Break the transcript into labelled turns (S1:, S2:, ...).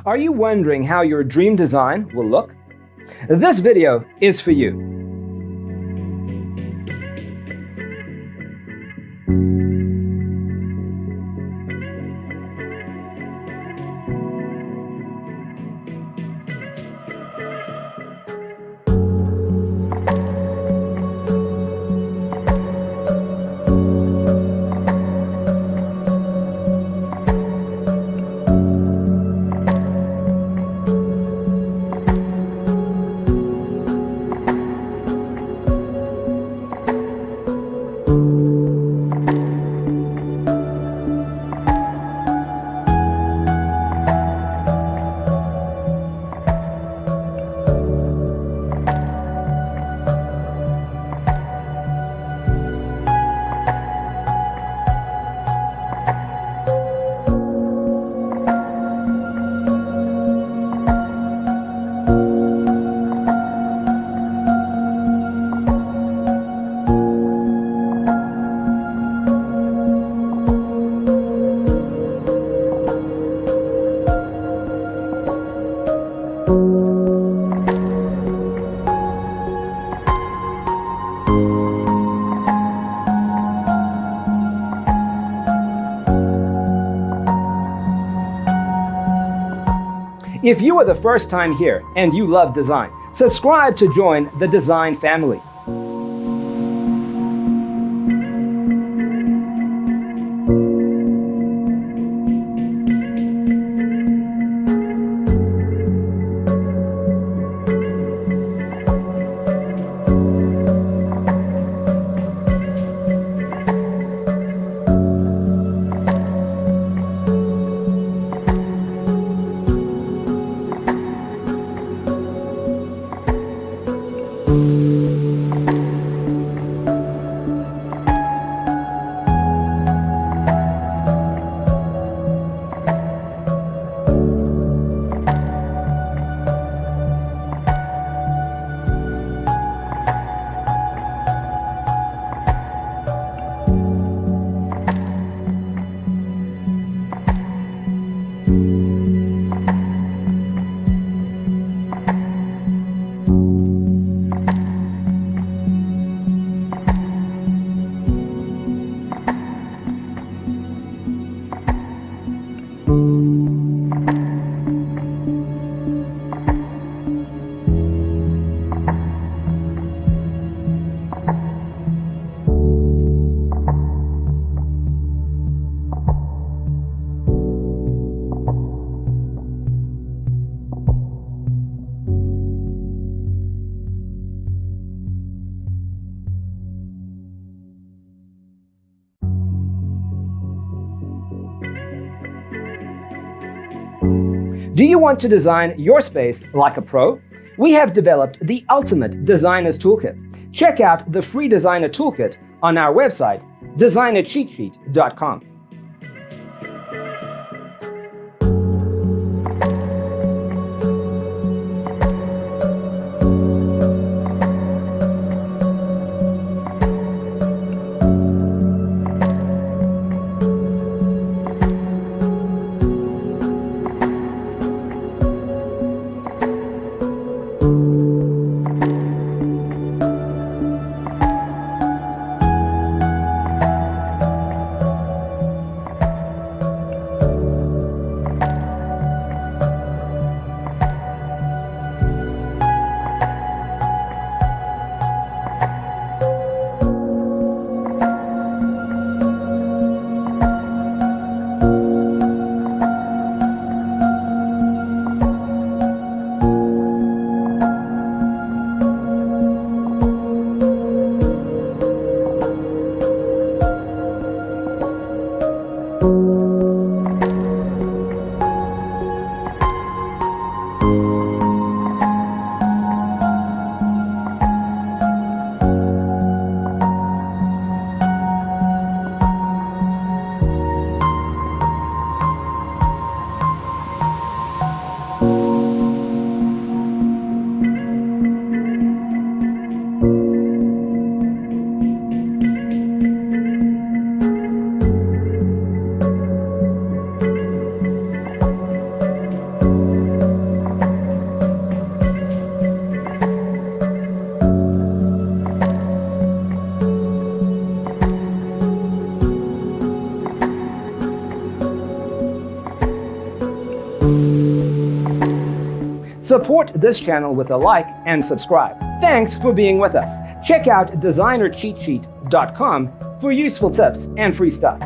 S1: Are you wondering how your dream design will look? This video is for you. If you are the first time here and you love design, subscribe to join the design family. Do you want to design your space like a pro? We have developed the ultimate designer's toolkit. Check out the free designer toolkit on our website, designercheatsheet.com. Support this channel with a like and subscribe. Thanks for being with us. Check out designercheatsheet.com for useful tips and free stuff.